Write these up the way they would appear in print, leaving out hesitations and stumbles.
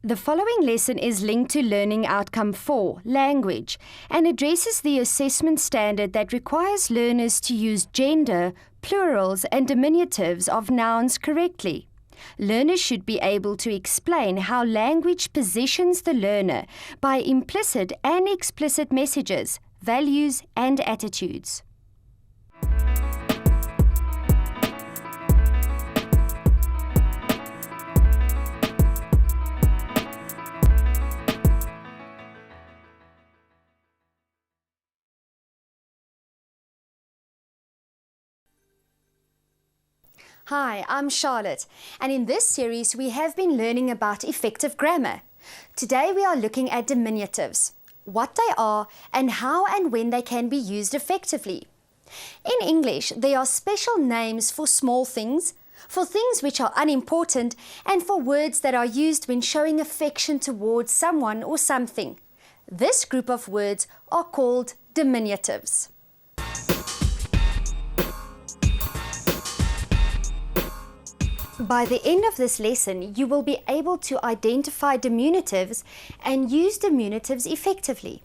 The following lesson is linked to Learning Outcome 4, Language, and addresses the assessment standard that requires learners to use gender, plurals, and diminutives of nouns correctly. Learners should be able to explain how language positions the learner by implicit and explicit messages, values, and attitudes. Hi, I'm Charlotte, and in this series we have been learning about effective grammar. Today we are looking at diminutives, what they are and how and when they can be used effectively. In English, they are special names for small things, for things which are unimportant, and for words that are used when showing affection towards someone or something. This group of words are called diminutives. By the end of this lesson, you will be able to identify diminutives and use diminutives effectively.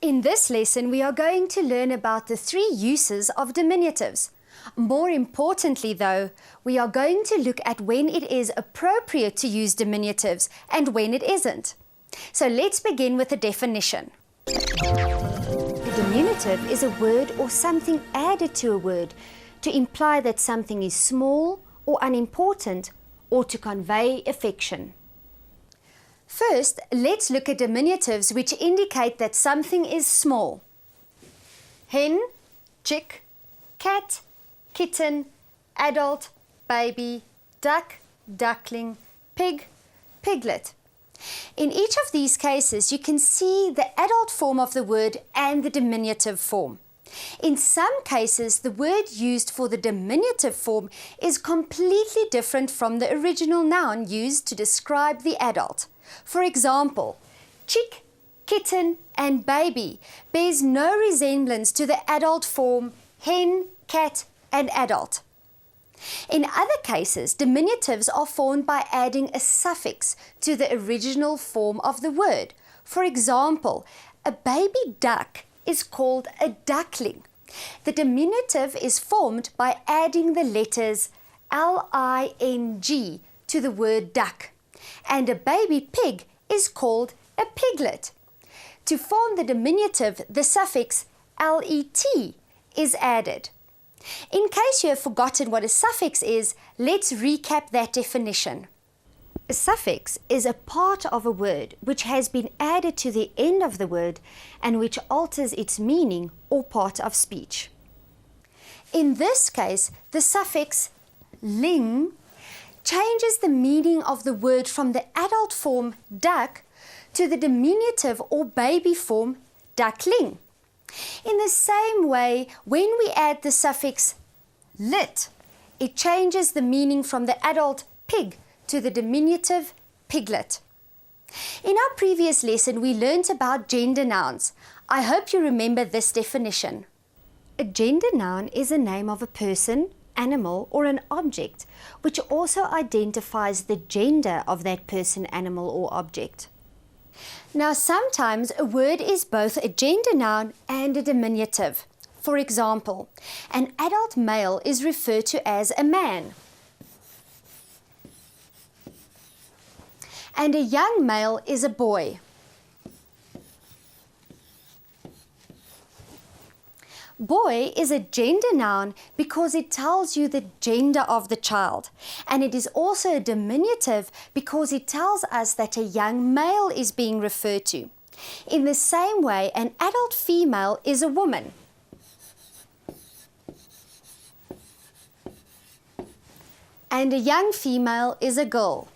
In this lesson, we are going to learn about the 3 uses of diminutives. More importantly, though, we are going to look at when it is appropriate to use diminutives and when it isn't. So let's begin with the definition. A diminutive is a word or something added to a word to imply that something is small or unimportant, or to convey affection. First, let's look at diminutives which indicate that something is small. Hen, chick, cat, kitten, adult, baby, duck, duckling, pig, piglet. In each of these cases, you can see the adult form of the word and the diminutive form. In some cases, the word used for the diminutive form is completely different from the original noun used to describe the adult. For example, chick, kitten, and baby bears no resemblance to the adult form hen, cat, and adult. In other cases, diminutives are formed by adding a suffix to the original form of the word. For example, a baby duck is called a duckling. The diminutive is formed by adding the letters L-I-N-G to the word duck, and a baby pig is called a piglet. To form the diminutive, the suffix L-E-T is added. In case you have forgotten what a suffix is, let's recap that definition. A suffix is a part of a word which has been added to the end of the word and which alters its meaning or part of speech. In this case, the suffix ling changes the meaning of the word from the adult form duck to the diminutive or baby form duckling. In the same way, when we add the suffix lit, it changes the meaning from the adult pig to the diminutive piglet. In our previous lesson, we learnt about gender nouns. I hope you remember this definition. A gender noun is a name of a person, animal, or an object, which also identifies the gender of that person, animal, or object. Now, sometimes a word is both a gender noun and a diminutive. For example, an adult male is referred to as a man, and a young male is a boy. Boy is a gender noun because it tells you the gender of the child, and it is also a diminutive because it tells us that a young male is being referred to. In the same way, an adult female is a woman. And a young female is a girl.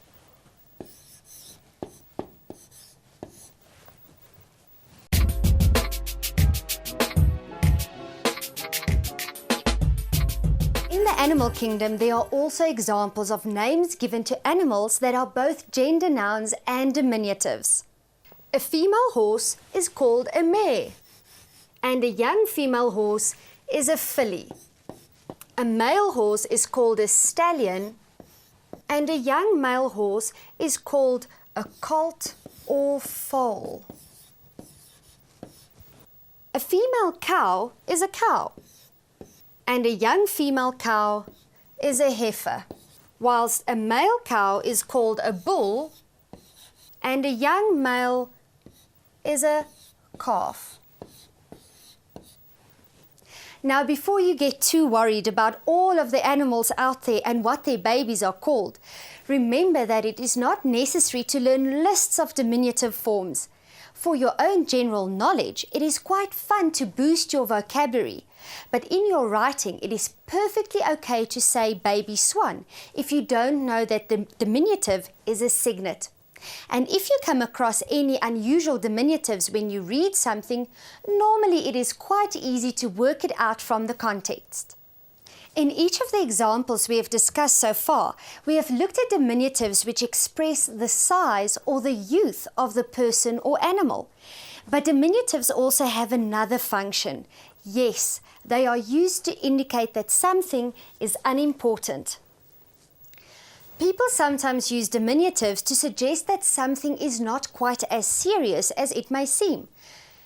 In the animal kingdom, there are also examples of names given to animals that are both gender nouns and diminutives. A female horse is called a mare, and a young female horse is a filly. A male horse is called a stallion, And a young male horse is called a colt or foal. A female cow is a cow, and a young female cow is a heifer, whilst a male cow is called a bull, and a young male is a calf. Now, before you get too worried about all of the animals out there and what their babies are called, remember that it is not necessary to learn lists of diminutive forms. For your own general knowledge, it is quite fun to boost your vocabulary. But in your writing, it is perfectly okay to say baby swan if you don't know that the diminutive is a signet. And if you come across any unusual diminutives when you read something, normally it is quite easy to work it out from the context. In each of the examples we have discussed so far, we have looked at diminutives which express the size or the youth of the person or animal. But diminutives also have another function. Yes, they are used to indicate that something is unimportant. People sometimes use diminutives to suggest that something is not quite as serious as it may seem.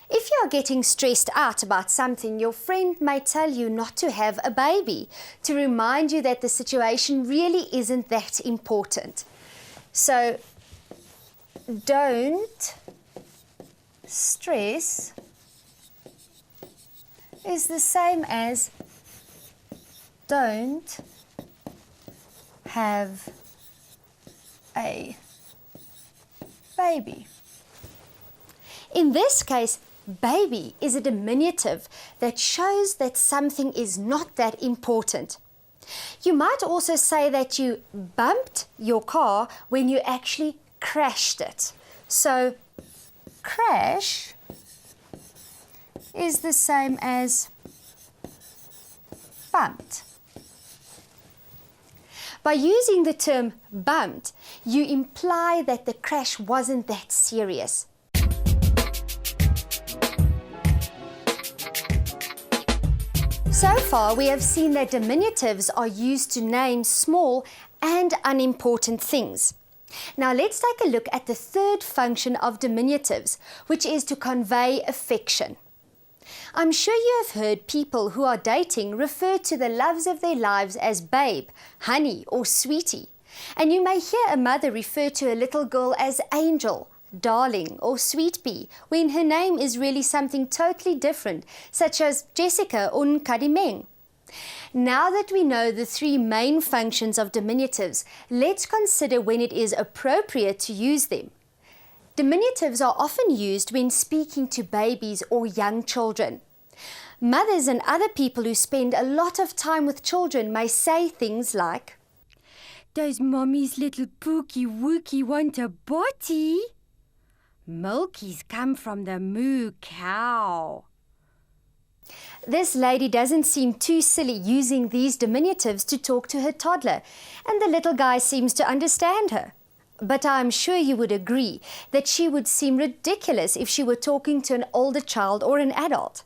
If you are getting stressed out about something, your friend may tell you not to have a baby, to remind you that the situation really isn't that important. So, don't stress is the same as don't have a baby. In this case, baby is a diminutive that shows that something is not that important. You might also say that you bumped your car when you actually crashed it. So, crash is the same as bumped. By using the term bumped, you imply that the crash wasn't that serious. So far, we have seen that diminutives are used to name small and unimportant things. Now let's take a look at the third function of diminutives, which is to convey affection. I'm sure you have heard people who are dating refer to the loves of their lives as babe, honey, or sweetie. And you may hear a mother refer to a little girl as angel, darling, or sweet bee, when her name is really something totally different, such as Jessica or Nkadimeng. Now that we know the three main functions of diminutives, let's consider when it is appropriate to use them. Diminutives are often used when speaking to babies or young children. Mothers and other people who spend a lot of time with children may say things like, "Does mommy's little pookie wookie want a botty? Milky's come from the moo cow." This lady doesn't seem too silly using these diminutives to talk to her toddler, and the little guy seems to understand her. But I'm sure you would agree that she would seem ridiculous if she were talking to an older child or an adult.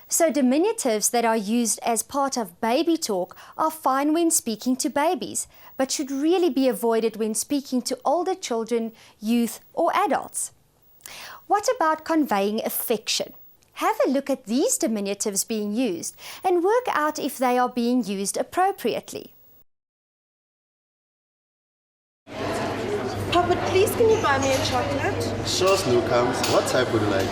So diminutives that are used as part of baby talk are fine when speaking to babies, but should really be avoided when speaking to older children, youth, or adults. What about conveying affection? Have a look at these diminutives being used and work out if they are being used appropriately. Papa, please can you buy me a chocolate? Sure, Snookums. What type would you like?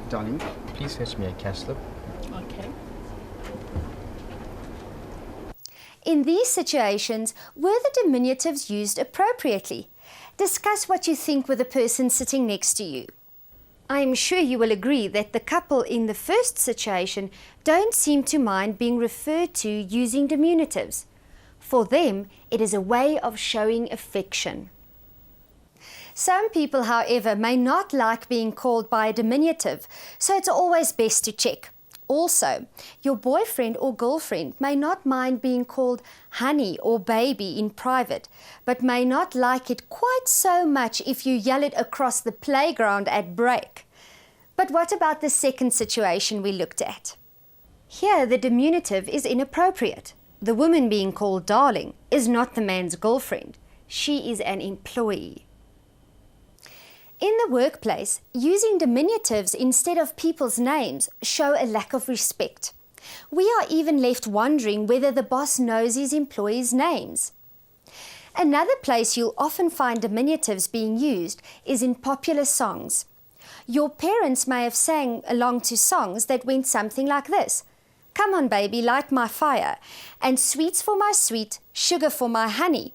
Darling, please fetch me a cash slip. Okay. In these situations, were the diminutives used appropriately? Discuss what you think with the person sitting next to you. I am sure you will agree that the couple in the first situation don't seem to mind being referred to using diminutives. For them, it is a way of showing affection. Some people, however, may not like being called by a diminutive, so it's always best to check. Also, your boyfriend or girlfriend may not mind being called honey or baby in private, but may not like it quite so much if you yell it across the playground at break. But what about the second situation we looked at? Here, the diminutive is inappropriate. The woman being called darling is not the man's girlfriend. She is an employee. In the workplace, using diminutives instead of people's names show a lack of respect. We are even left wondering whether the boss knows his employees' names. Another place you'll often find diminutives being used is in popular songs. Your parents may have sang along to songs that went something like this: "Come on baby, light my fire," and "Sweets for my sweet, sugar for my honey."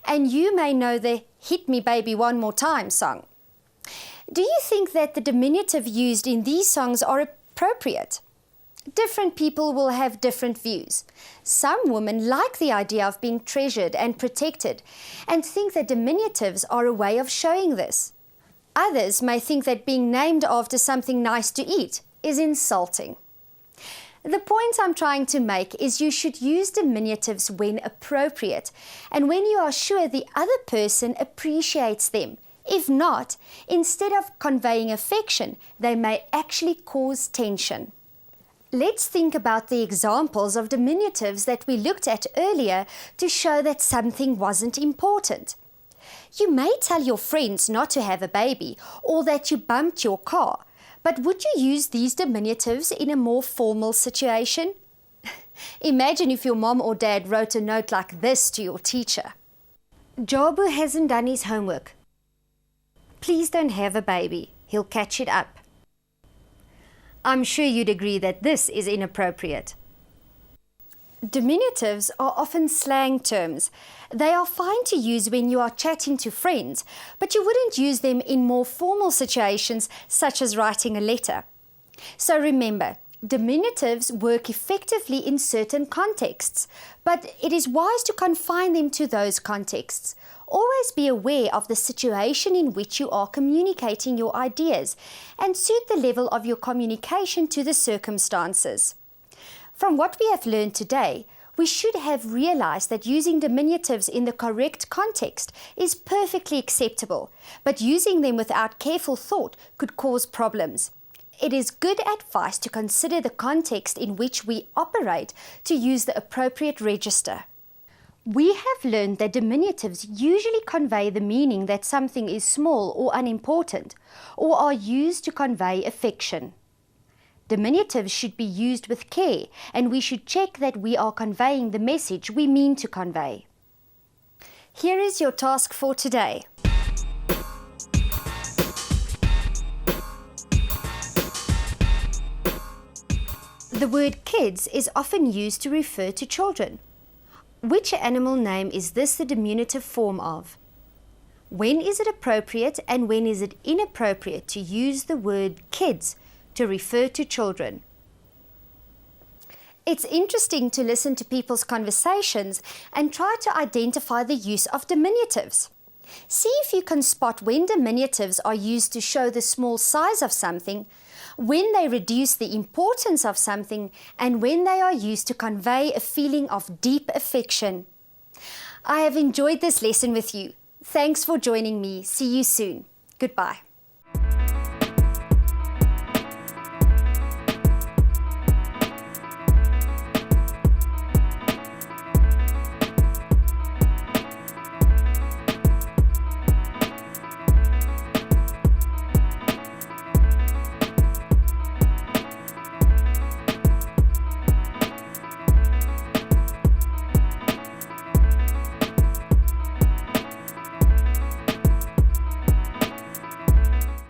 And you may know the "Hit me baby one more time" song. Do you think that the diminutive used in these songs are appropriate? Different people will have different views. Some women like the idea of being treasured and protected and think that diminutives are a way of showing this. Others may think that being named after something nice to eat is insulting. The point I'm trying to make is you should use diminutives when appropriate and when you are sure the other person appreciates them. If not, instead of conveying affection, they may actually cause tension. Let's think about the examples of diminutives that we looked at earlier to show that something wasn't important. You may tell your friends not to have a baby or that you bumped your car, but would you use these diminutives in a more formal situation? Imagine if your mom or dad wrote a note like this to your teacher: "Jabu hasn't done his homework. Please don't have a baby. He'll catch it up." I'm sure you'd agree that this is inappropriate. Diminutives are often slang terms. They are fine to use when you are chatting to friends, but you wouldn't use them in more formal situations such as writing a letter. So remember, diminutives work effectively in certain contexts, but it is wise to confine them to those contexts. Always be aware of the situation in which you are communicating your ideas and suit the level of your communication to the circumstances. From what we have learned today, we should have realized that using diminutives in the correct context is perfectly acceptable, but using them without careful thought could cause problems. It is good advice to consider the context in which we operate to use the appropriate register. We have learned that diminutives usually convey the meaning that something is small or unimportant, or are used to convey affection. Diminutives should be used with care, and we should check that we are conveying the message we mean to convey. Here is your task for today. The word kids is often used to refer to children. Which animal name is this the diminutive form of? When is it appropriate and when is it inappropriate to use the word kids to refer to children? It's interesting to listen to people's conversations and try to identify the use of diminutives. See if you can spot when diminutives are used to show the small size of something, when they reduce the importance of something, and when they are used to convey a feeling of deep affection. I have enjoyed this lesson with you. Thanks for joining me. See you soon. Goodbye.